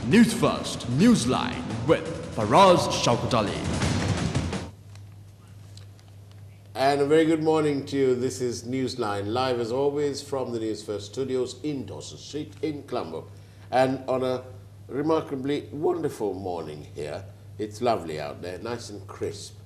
Newsfirst, Newsline with Faraz Shauketaly. And a very good morning to you. This is Newsline, live as always from the Newsfirst studios in Dawson Street in Colombo. And on a remarkably wonderful morning here, it's lovely out there, nice and crisp.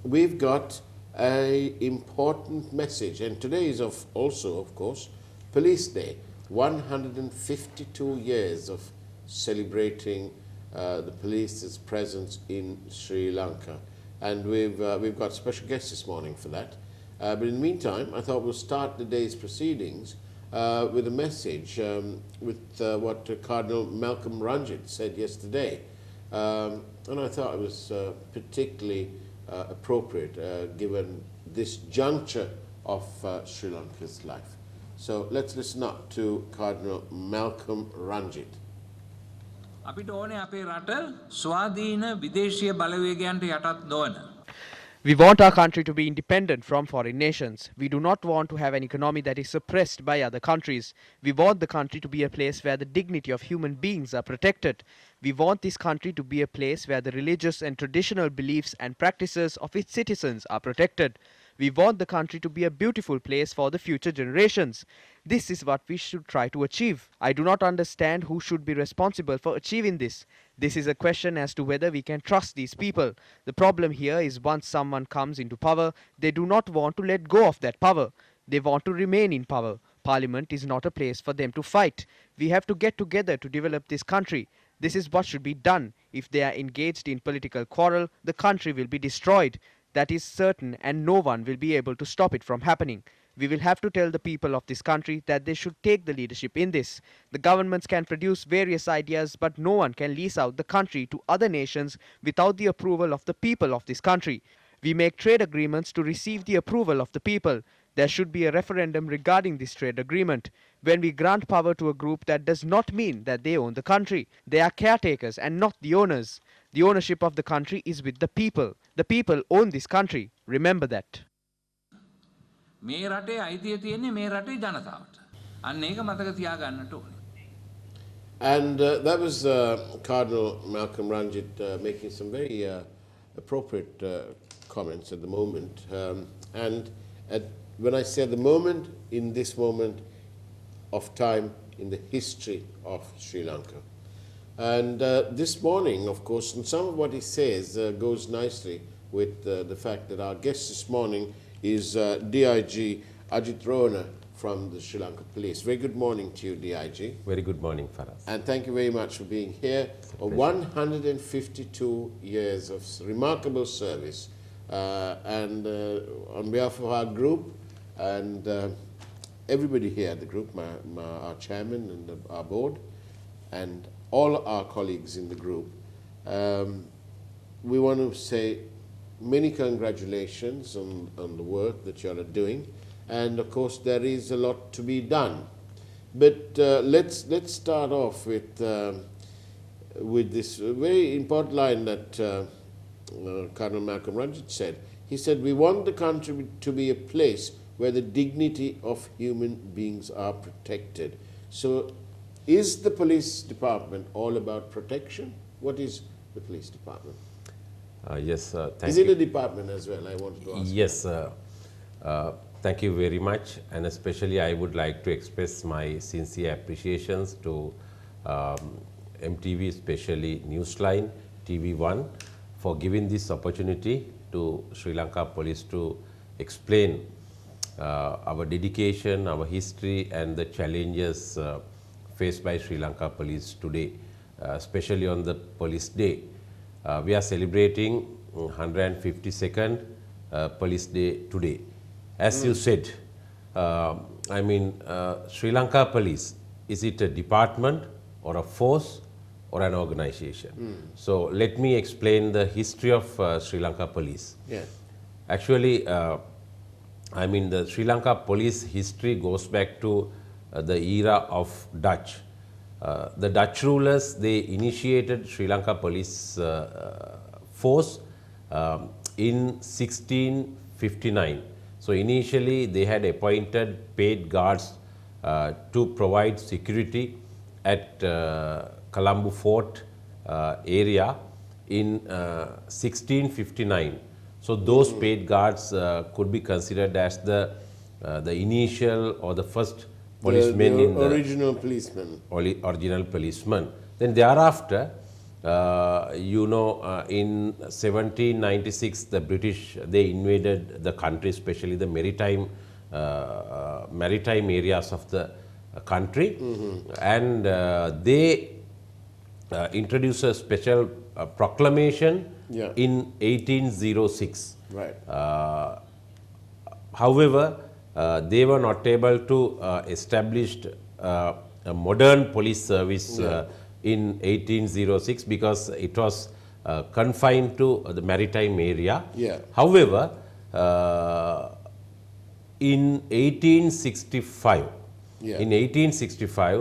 We've got an important message, and today is also, of course, Police Day. 152 years of celebrating the police's presence in Sri Lanka. And we've got special guests this morning for that. But in the meantime, I thought we'll start the day's proceedings with a message with what Cardinal Malcolm Ranjit said yesterday. And I thought it was particularly appropriate given this juncture of Sri Lanka's life. So let's listen up to Cardinal Malcolm Ranjit. අපිට ඕනේ අපේ රට ස්වාධීන විදේශීය බලවේගයන්ට යටත් නොවන. We want our country to be independent from foreign nations. We do not want to have an economy that is suppressed by other countries. We want the country to be a place where the dignity of human beings are protected. We want this country to be a place where the religious and traditional beliefs and practices of its citizens are protected. We want the country to be a beautiful place for the future generations. This is what we should try to achieve. I do not understand who should be responsible for achieving this. This is a question as to whether we can trust these people. The problem here is once someone comes into power, they do not want to let go of that power. They want to remain in power. Parliament is not a place for them to fight. We have to get together to develop this country. This is what should be done. If they are engaged in political quarrel, the country will be destroyed. That is certain, and no one will be able to stop it from happening. We will have to tell the people of this country that they should take the leadership in this. The governments can produce various ideas, but no one can lease out the country to other nations without the approval of the people of this country. We make trade agreements to receive the approval of the people. There should be a referendum regarding this trade agreement. When we grant power to a group, that does not mean that they own the country. They are caretakers and not the owners. The ownership of the country is with the people. The people own this country. Remember that. මේ රටේ අයිතිය තියෙන්නේ මේ රටේ ජනතාවට. අන්න ඒක මතක තියාගන්නට ඕනේ. And that was Cardinal Malcolm Ranjit making some very appropriate comments at the moment. When I say the moment, in this moment of time in the history of Sri Lanka. And this morning, of course, and some of what he says goes nicely with the fact that our guest this morning is DIG Ajith Rohana from the Sri Lanka Police. Very good morning to you, DIG. Very good morning, Faraz. And thank you very much for being here. 152 years of remarkable service. And on behalf of our group and everybody here at the group, our chairman and our board, and all our colleagues in the group, we want to say many congratulations on the work that you are doing. And of course, there is a lot to be done. But let's start off with this very important line that Cardinal Malcolm Ranjit said. He said, we want the country to be a place where the dignity of human beings are protected. So is the police department all about protection? What is the police department? Yes, thank you. Is it a department as well? I wanted to ask. Yes, thank you very much. And especially I would like to express my sincere appreciations to MTV, especially Newsline TV1, for giving this opportunity to Sri Lanka Police to explain our dedication, our history, and the challenges faced by Sri Lanka Police today, especially on the Police Day. We are celebrating 152nd Police Day today. As you said, Sri Lanka Police, is it a department or a force or an organization? So let me explain the history of Sri Lanka Police. Yeah. Actually, the Sri Lanka Police history goes back to the era of Dutch. The Dutch rulers, they initiated Sri Lanka Police force in 1659. So initially they had appointed paid guards to provide security at Colombo Fort area in 1659. So those paid guards could be considered as the initial or the first policemen in the original policeman. original policeman. Then thereafter, in 1796, the British, they invaded the country, especially the maritime areas of the country, and they introduced a special proclamation in 1806. Right. However, they were not able to establish a modern police service in 1806 because it was confined to the maritime area. Yeah. However, in 1865,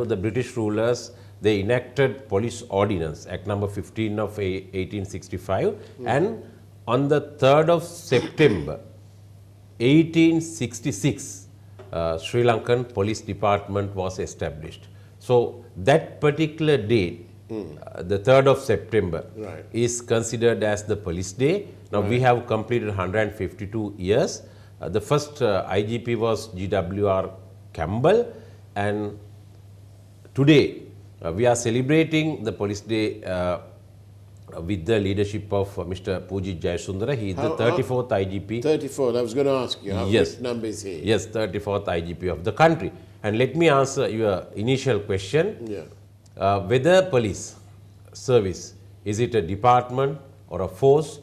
the British rulers, they enacted police ordinance, Act number 15 of 1865, and on the 3rd of September 1866, Sri Lankan Police Department was established. So that particular date, the 3rd of September, is considered as the police day. Now we have completed 152 years. The first IGP was GWR Campbell, and today we are celebrating the police day with the leadership of Mr. Pujit Jayasundara. He is the 34th IGP. 34th, I was going to ask you, how yes, which number is he? Yes, 34th IGP of the country. And let me answer your initial question. Whether police service, is it a department or a force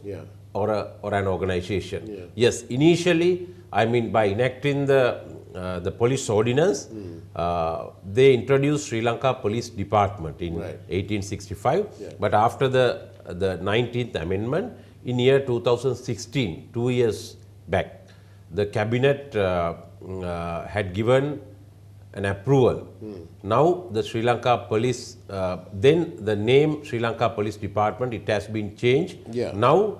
or an organization? Yes, initially, I mean, by enacting the police ordinance, they introduced Sri Lanka Police Department in 1865. But after the 19th Amendment, in year 2016, 2 years back, the cabinet had given an approval. Now the Sri Lanka Police, then the name Sri Lanka Police Department, it has been changed. Now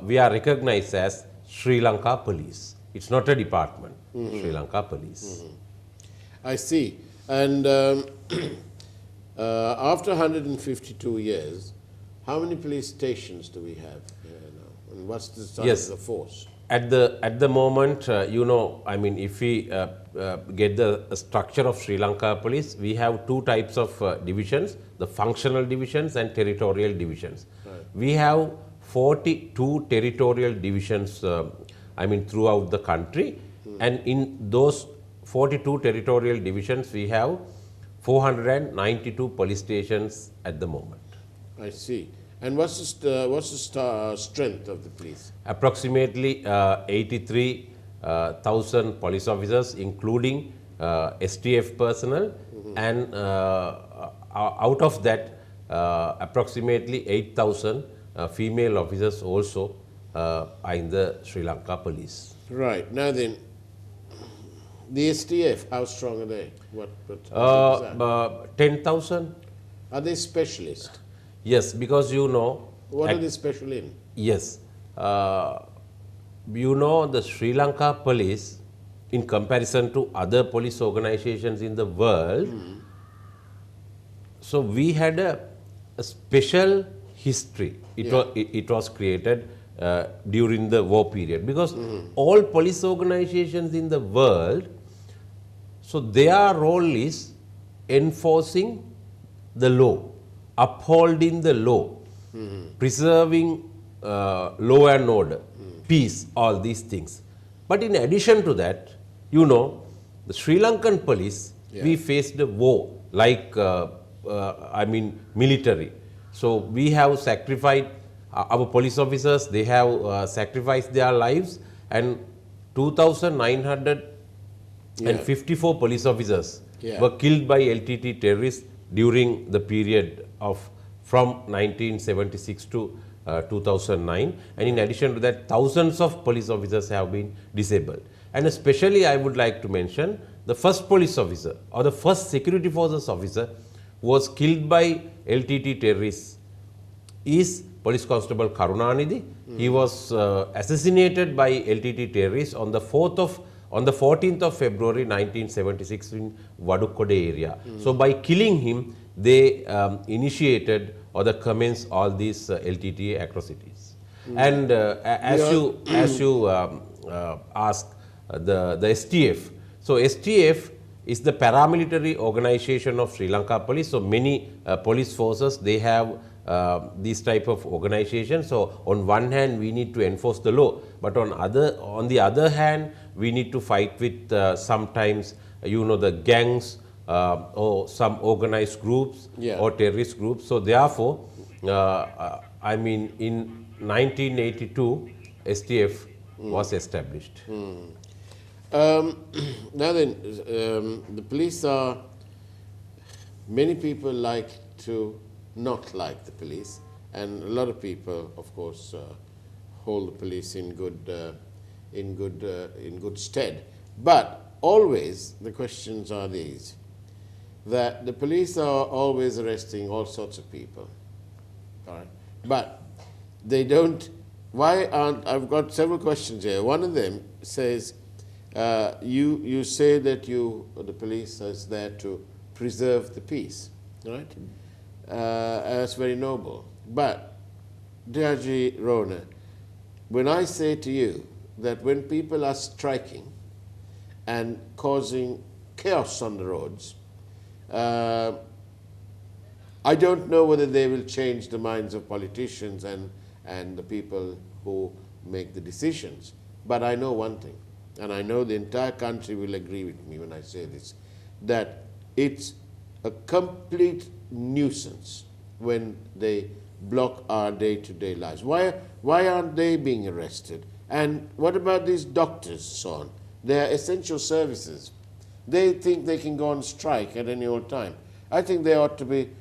we are recognized as Sri Lanka Police. It's not a department, Sri Lanka Police. I see. And after 152 years, how many police stations do we have here now? And what's the size of the force? At the moment, I mean, if we get the structure of Sri Lanka Police, we have two types of divisions, the functional divisions and territorial divisions. We have 42 territorial divisions, I mean, throughout the country. And in those 42 territorial divisions, we have 492 police stations at the moment. I see. And what's the strength of the police? Approximately 83,000 police officers, including STF personnel, and out of that, approximately 8,000 female officers also are in the Sri Lanka Police. Right. Now then, the STF, how strong are they? What 10,000. Are they specialists? Yes, because What are they special in? Yes. The Sri Lanka Police, in comparison to other police organizations in the world, so we had a special history. It was created during the war period, because all police organizations in the world, so their role is enforcing the law, upholding the law, preserving law and order, peace, all these things. But in addition to that, the Sri Lankan police, we faced a war, like, military. So we have sacrificed, our police officers, they have sacrificed their lives, and 2,954 police officers were killed by LTT terrorists during the period of from 1976 to 2009, and in addition to that, thousands of police officers have been disabled. And especially I would like to mention the first police officer or the first security forces officer who was killed by LTT terrorists is Police Constable Karunanidhi. He was assassinated by LTT terrorists on the 14th of February 1976 in Vadukkode area. So by killing him, they initiated or the commenced all these LTTE atrocities. And as you ask the STF, so STF is the paramilitary organization of Sri Lanka Police. So many police forces, they have this type of organization. So on one hand we need to enforce the law, but on the other hand we need to fight with sometimes the gangs or some organized groups or terrorist groups. So therefore I mean in 1982 STF was established. Now then, the police are, many people like to not like the police, and a lot of people, of course, hold the police in good stead. But always the questions are these: that the police are always arresting all sorts of people, all right? But they don't. Why aren't? I've got several questions here. One of them says, you say that the police is there to preserve the peace, right? That's very noble. But, DIG Rohana, when I say to you that when people are striking and causing chaos on the roads, I don't know whether they will change the minds of politicians and the people who make the decisions. But I know one thing, and I know the entire country will agree with me when I say this, that it's a complete nuisance when they block our day-to-day lives. Why aren't they being arrested? And what about these doctors, so on? They are essential services. They think they can go on strike at any old time. I think they ought to be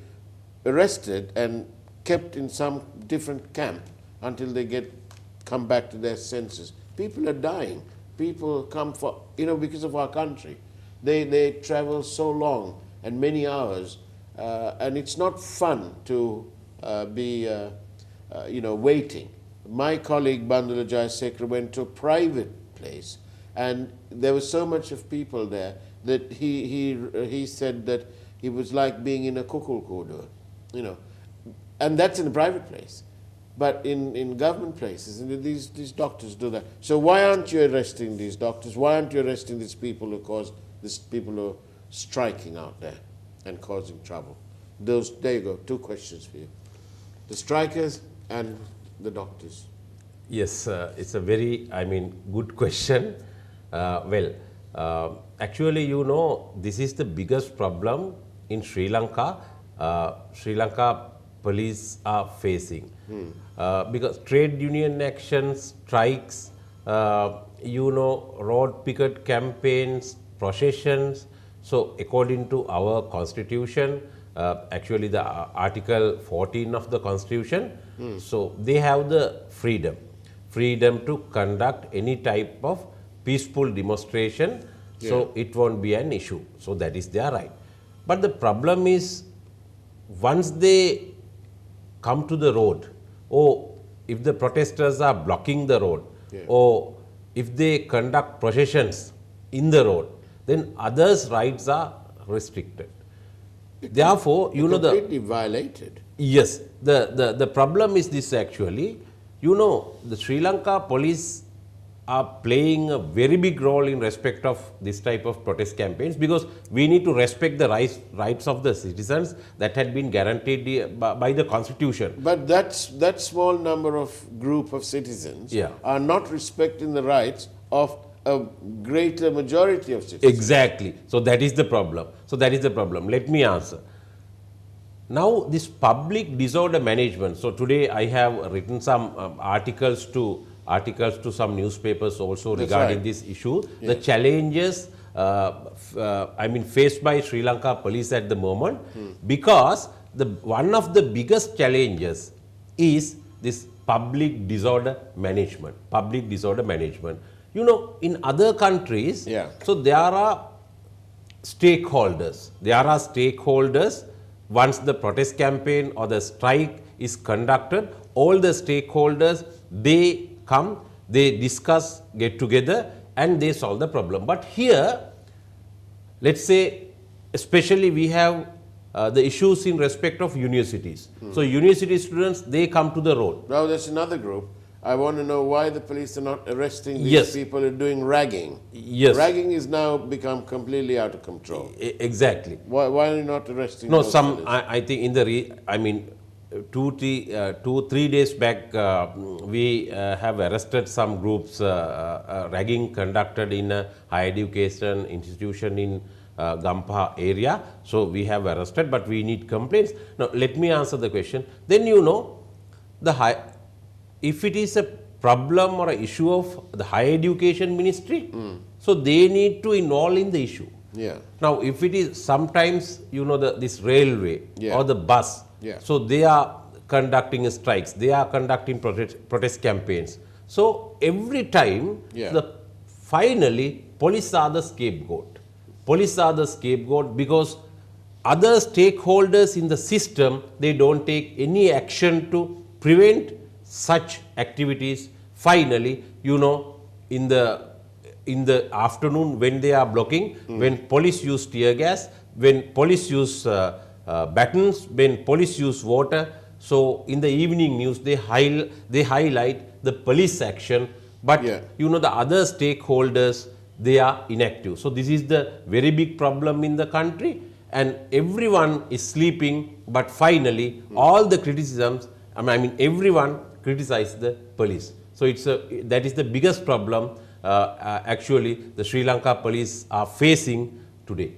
arrested and kept in some different camp until they come back to their senses. People are dying. People come for, because of our country. They travel so long and many hours, and it's not fun to be, waiting. My colleague Bandula Jayasekara went to a private place, and there was so much of people there that he said that it was like being in a kukulkudu, and that's in a private place. But in government places, these doctors do that. So why aren't you arresting these doctors? Why aren't you arresting these people who are striking out there and causing trouble? There you go, two questions for you. The strikers and the doctors. Yes, it's a very, good question. Actually, this is the biggest problem in Sri Lanka. Sri Lanka police are facing. Because trade union actions, strikes, road picket campaigns, processions. So according to our constitution, actually the Article 14 of the constitution, so they have the freedom to conduct any type of peaceful demonstration, so it won't be an issue. So that is their right. But the problem is, once they come to the road, or if the protesters are blocking the road, or if they conduct processions in the road, then others' rights are restricted. Therefore, completely violated. Yes, the problem is this actually. The Sri Lanka police are playing a very big role in respect of this type of protest campaigns, because we need to respect the rights of the citizens that had been guaranteed by the constitution. But that small number of group of citizens are not respecting the rights of a greater majority of citizens. Exactly. So that is the problem. Let me answer. Now this public disorder management. So today I have written some articles to some newspapers also regarding this issue. The challenges faced by Sri Lanka police at the moment, because one of the biggest challenges is this public disorder management. In other countries, so there are stakeholders. Once the protest campaign or the strike is conducted, all the stakeholders, they come, they discuss, get together, and they solve the problem. But here, let's say, especially we have the issues in respect of universities. So university students, they come to the road. Now there's another group. I want to know why the police are not arresting these Yes. people who are doing ragging. Yes. Ragging is now become completely out of control. Exactly. Why are you not arresting No, those some, fellas? I think in the, 2-3 days back, we have arrested some groups, ragging conducted in a higher education institution in Gampa area. So we have arrested, but we need complaints. Now, let me answer the question. Then if it is a problem or an issue of the higher education ministry, so they need to involve in the issue. Yeah. Now, if it is sometimes, this railway Yeah. or the bus, Yeah. so they are conducting strikes, they are conducting protest campaigns. So every time, Yeah. finally, police are the scapegoat. Police are the scapegoat because other stakeholders in the system, they don't take any action to prevent such activities. Finally, in the afternoon when they are blocking, when police use tear gas, when police use batons, when police use water, so in the evening news they highlight the police action, but Yeah. the other stakeholders, they are inactive. So this is the very big problem in the country, and everyone is sleeping, but finally all the criticisms, everyone criticizes the police. So that is the biggest problem actually the Sri Lanka police are facing today.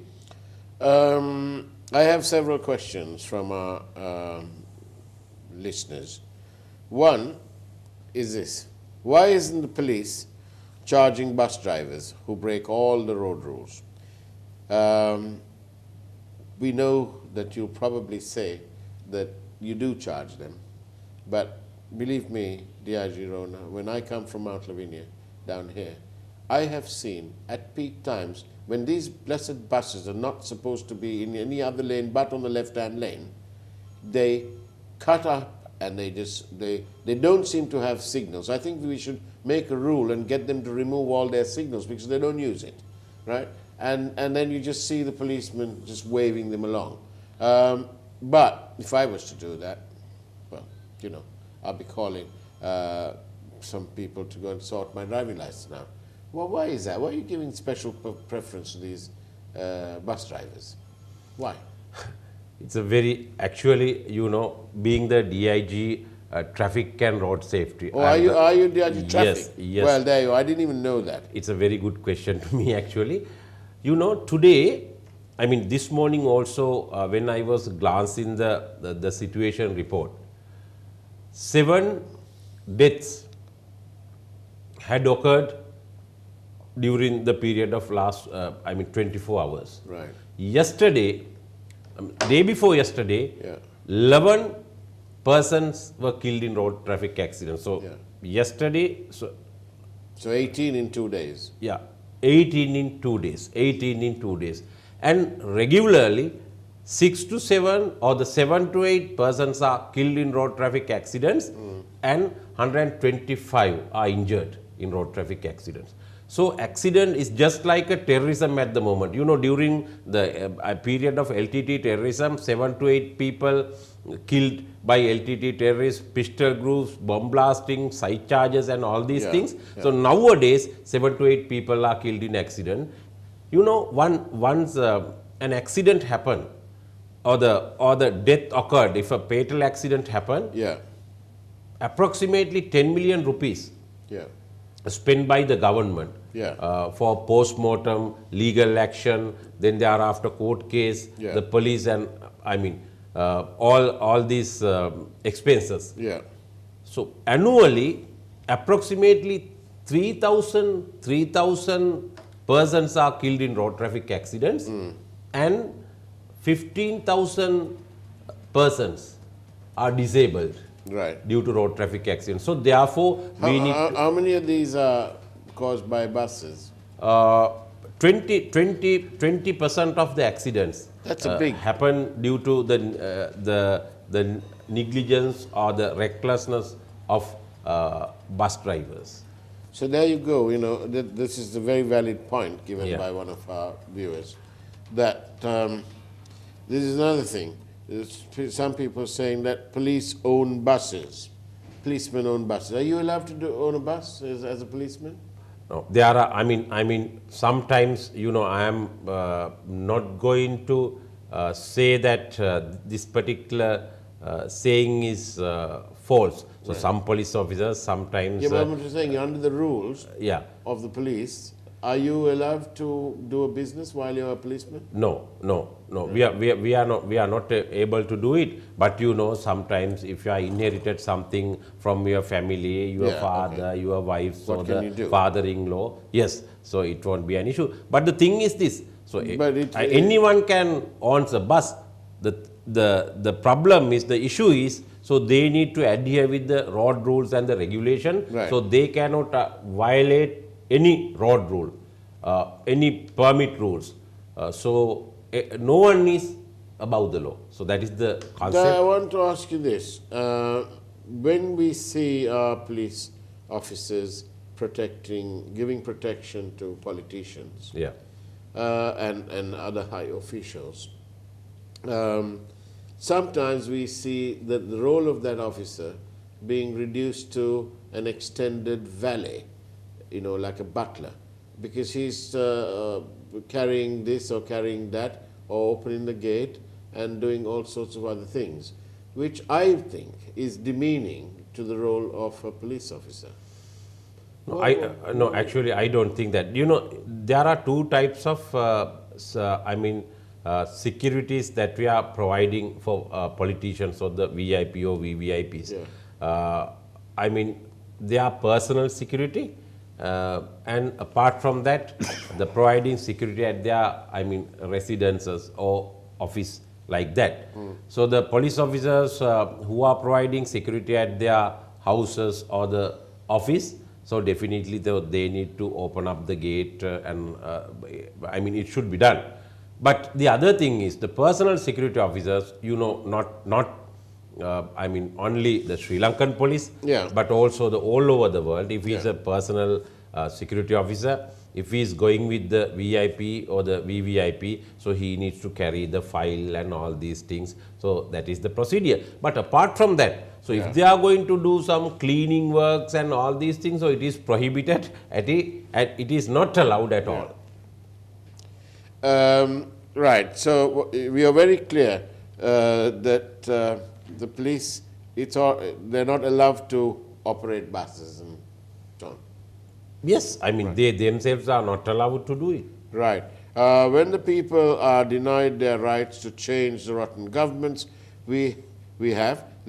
I have several questions from our listeners. One is this: why isn't the police charging bus drivers who break all the road rules? We know that you'll probably say that you do charge them, but believe me, DIG Rona, when I come from Mount Lavinia down here, I have seen at peak times when these blessed buses are not supposed to be in any other lane but on the left-hand lane, they cut up and they don't seem to have signals. I think we should make a rule and get them to remove all their signals because they don't use it, right? And then you just see the policemen just waving them along. But if I was to do that, well, I'll be calling some people to go and sort my driving license now. Well, why is that? Why are you giving special preference to these bus drivers? Why? It's a very, actually, being the DIG traffic and road safety. Oh, are you DIG traffic? Yes, yes. Well, there you are. I didn't even know that. It's a very good question to me, actually. Today, this morning also, when I was glancing the situation report, 7 deaths had occurred during the period of last, 24 hours. Right. Yesterday, day before yesterday, Yeah. 11 persons were killed in road traffic accidents. So, Yeah. yesterday, So 18 in 2 days. yeah, 18 in 2 days, 18 in 2 days. And regularly, 6 to 7 or the 7 to 8 persons are killed in road traffic accidents and 125 are injured in road traffic accidents. So accident is just like a terrorism at the moment. During the period of LTT terrorism, 7 to 8 people killed by LTT terrorists, pistol groups, bomb blasting, side charges and all these things. Yeah. So nowadays, 7 to 8 people are killed in accident. Once an accident happened or the death occurred, if a fatal accident happened, Yeah. approximately 10 million rupees Yeah. spent by the government for post-mortem, legal action, then thereafter court case, Yeah. the police and all these expenses. Yeah. So annually, approximately 3,000 persons are killed in road traffic accidents and 15,000 persons are disabled Right. due to road traffic accidents. So therefore, we need How many of these are caused by buses? 20% of the accidents That's a big- happen due to the negligence or the recklessness of bus drivers. So there you go. This is a very valid point given Yeah. by one of our viewers, that this is another thing. Some people are saying that police own buses. Policemen own buses. Are you allowed to own a bus as a policeman? No, there are. I mean, sometimes I am not going to say that this particular saying is false. So some police officers sometimes. Yeah, but I'm just saying, under the rules of the police, are you allowed to do a business while you're a policeman? No. We are not able to do it. But sometimes if you are inherited something from your family, your father, your wife, or the father-in-law, yes. So it won't be an issue. But the thing is this. So anyone can own a bus. The problem is, the issue is, so they need to adhere with the road rules and the regulation. Right. So they cannot violate any road rule, any permit rules. So no one is above the law. So that is the concept. I want to ask you this. When we see our police officers giving protection to politicians and other high officials, sometimes we see that the role of that officer being reduced to an extended valet, like a butler, because he's carrying this or carrying that, or opening the gate and doing all sorts of other things, which I think is demeaning to the role of a police officer. No, actually, I don't think that. There are two types of, securities that we are providing for politicians or the VIP or VVIPs. They are personal security, and apart from that, the providing security at their, residences or office like that. So the police officers who are providing security at their houses or the office, so definitely they need to open up the gate and it should be done. But the other thing is, the personal security officers, not only the Sri Lankan police, but also all over the world. If he is a personal security officer, if he is going with the VIP or the VVIP, so he needs to carry the file and all these things. So that is the procedure. But apart from that, so if they are going to do some cleaning works and all these things, so it is prohibited, and it is not allowed at all. Right. So we are very clear that the police, they're not allowed to operate buses and so on. Yes, they themselves are not allowed to do it. Right. When the people are denied their rights to change the rotten governments they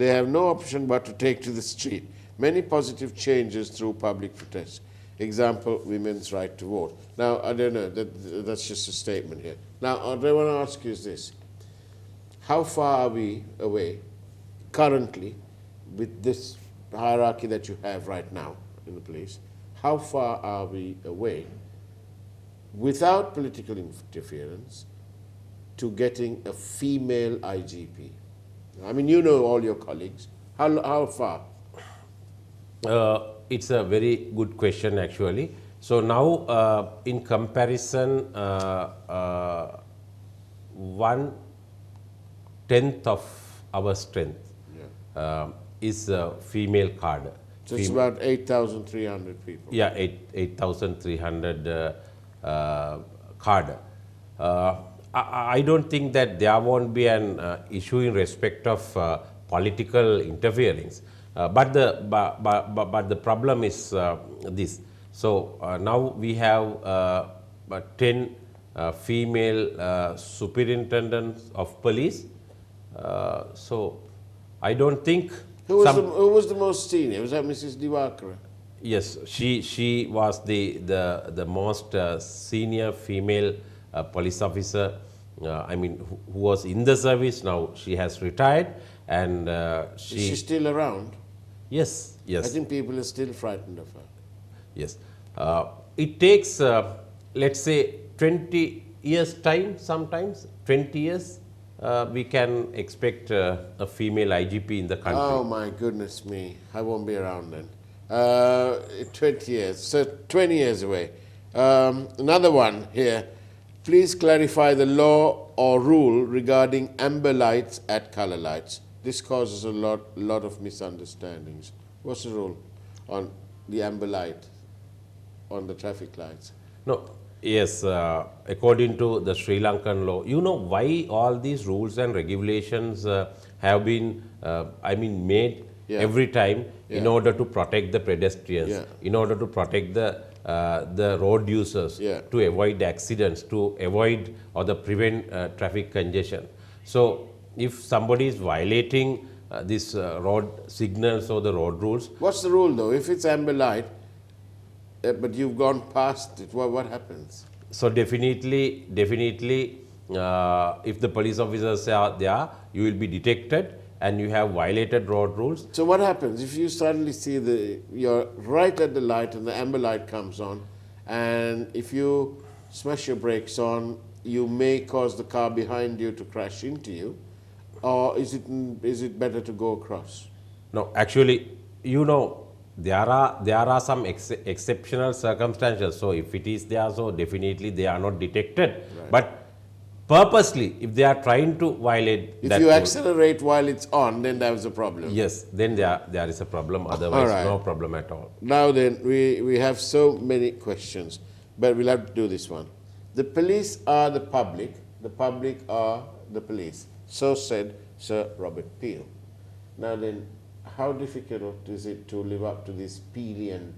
have no option but to take to the street. Many positive changes through public protest. Example, women's right to vote. Now, I don't know, that's just a statement here. Now, what I want to ask you is this. How far are we away currently with this hierarchy that you have right now in the police? How far are we away without political interference to getting a female IGP? All your colleagues. How far? It's a very good question, actually. So now, in comparison, 1/10 of our strength is a female cadre. So it's about 8,300 people. Yeah, 8,300 cadre. I don't think that there won't be an issue in respect of political interference. But the problem is this. So now we have 10 female superintendents of police. So I don't think. Who was the most senior? Was that Mrs. Diwakara? Yes, she was the most senior female police officer. Who was in the service. Now she has retired, and Is she still around? Yes. I think people are still frightened of her. Yes. It takes, let's say, 20 years time sometimes, 20 years, we can expect a female IGP in the country. Oh my goodness me, I won't be around then. 20 years, so 20 years away. Another one here, please clarify the law or rule regarding amber lights at color lights. This causes a lot of misunderstandings. What's the rule on the amber light on the traffic lights? No, yes, according to the Sri Lankan law, you know why all these rules and regulations have been, made every time in order to protect the pedestrians, in order to protect the road users, to avoid accidents, to avoid or the prevent traffic congestion. So, if somebody is violating these road signals or the road rules. What's the rule though? If it's amber light, but you've gone past it, what happens? So definitely, if the police officers are there, you will be detected and you have violated road rules. So what happens if you suddenly see you're right at the light and the amber light comes on, and if you smash your brakes on, you may cause the car behind you to crash into you, or is it better to go across? No, actually, you know, there are some exceptional circumstances. So if it is there, so definitely they are not detected. Right. But purposely, if they are trying to violate if that you rule, accelerate while it's on, then there's a problem. yes, then there is a problem. Otherwise, right. no problem at all. Now then, we have so many questions, but we'll have to do this one. The police are the public are the police. So said Sir Robert Peel. Now then, how difficult is it to live up to these Pelion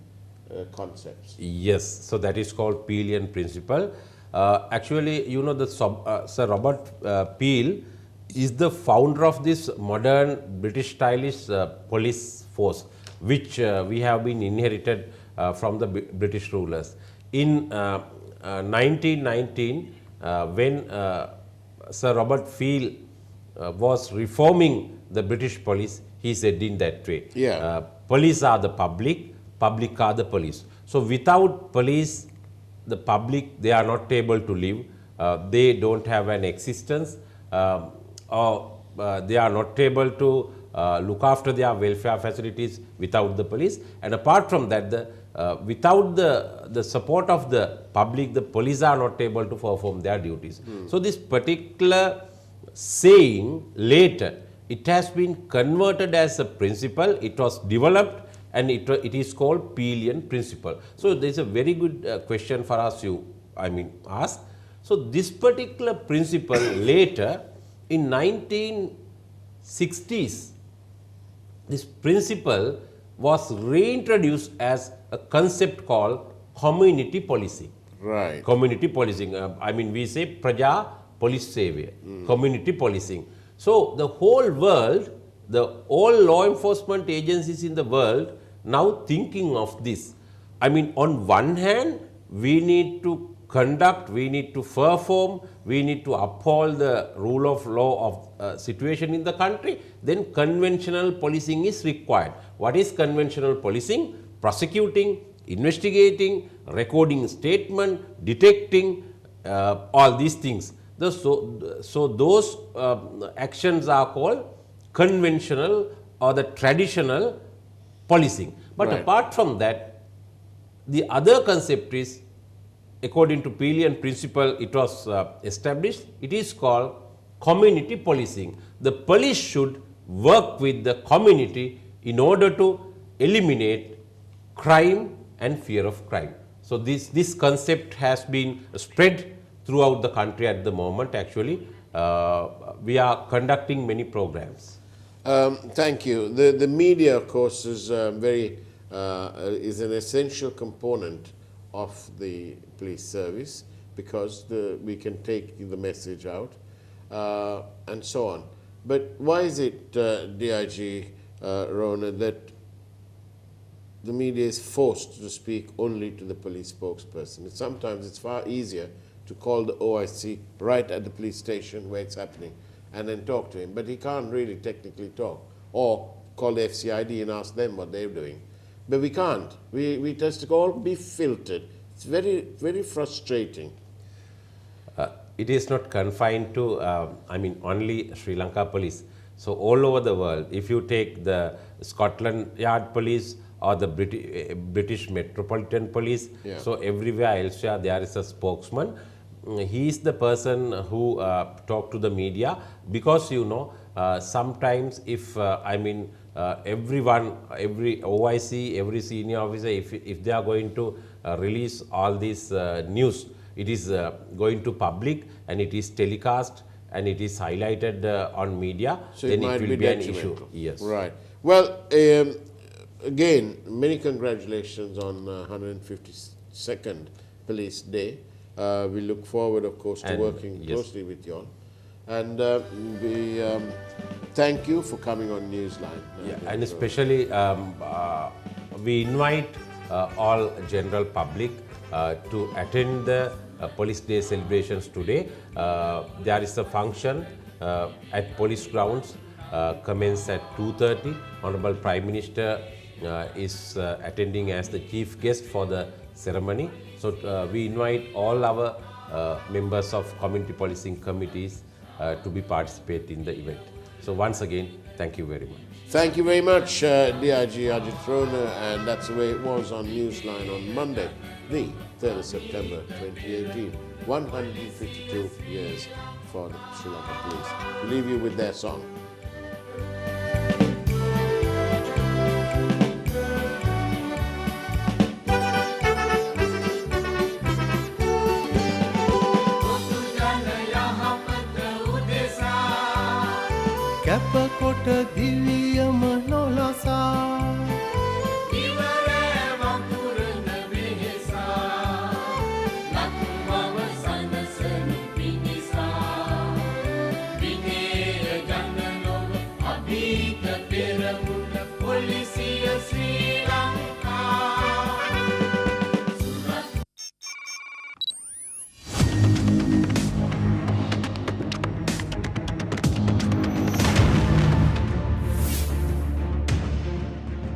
concepts? Yes, so that is called Pelion Principle. Actually, you know, the Sir Robert Peel is the founder of this modern British stylish police force, which we have been inherited from the British rulers. In 1919, when Sir Robert Peel was reforming the British police, he said in that way, police are the public are the police. So without police, the public, they are not able to live, they don't have an existence, or they are not able to look after their welfare facilities without the police. And apart from that, without the support of the public, the police are not able to perform their duties. So this particular saying later, it has been converted as a principle, it was developed, and it is called Pelion Principle. So there is a very good question for us to ask. So this particular principle later in 1960s, this principle was reintroduced as a concept called community policing. Right. Community policing. We say Praja Police Sevya, community policing. So the whole world, all law enforcement agencies in the world now thinking of this. On one hand, we need to conduct, we need to perform, we need to uphold the rule of law of situation in the country, then conventional policing is required. What is conventional policing? Prosecuting, investigating, recording statement, detecting, all these things. So those actions are called conventional or the traditional policing. But apart from that, the other concept is, according to Pelion Principle, it was established, it is called community policing. The police should work with the community in order to eliminate crime and fear of crime. So this concept has been spread throughout the country at the moment. Actually, we are conducting many programs. Thank you. The media, of course, is is an essential component of the police service, because we can take the message out and so on. But why is it, DIG Rohana, that the media is forced to speak only to the police spokesperson? Sometimes it's far easier to call the OIC right at the police station where it's happening and then talk to him. But he can't really technically talk. Or call the FCID and ask them what they're doing. But we can't. We just all be filtered. It's very, very frustrating. It is not confined to, only Sri Lanka police. So all over the world, if you take the Scotland Yard police or the British Metropolitan Police, so everywhere elsewhere there is a spokesman. he is the person who talk to the media, because sometimes if everyone, every OIC, every senior officer, if they are going to release all this news, it is going to public and it is telecast and it is highlighted on media, So then it might will be be an detrimental. issue. Yes. Right. Well, again, many congratulations on 152nd Police Day. We look forward, of course, to And, working yes. closely with you all. And we thank you for coming on Newsline. And especially we invite all general public to attend the Police Day celebrations today. There is a function at police grounds, commence at 2:30. Honorable Prime Minister is attending as the chief guest for the ceremony. So we invite all our members of community policing committees to be participate in the event. So once again, thank you very much. Thank you very much, DIG Ajith Rohana, and that's the way it was on Newsline on Monday, the 3rd of September 2018. 152 years for the Sri Lanka Police. We leave you with their song. කැපකොට දිවියම නොලසා ඉවරේ වපුරන වෙහෙසා ලක්මව සනසනු පිණිසා විනය ජනලොව අභීත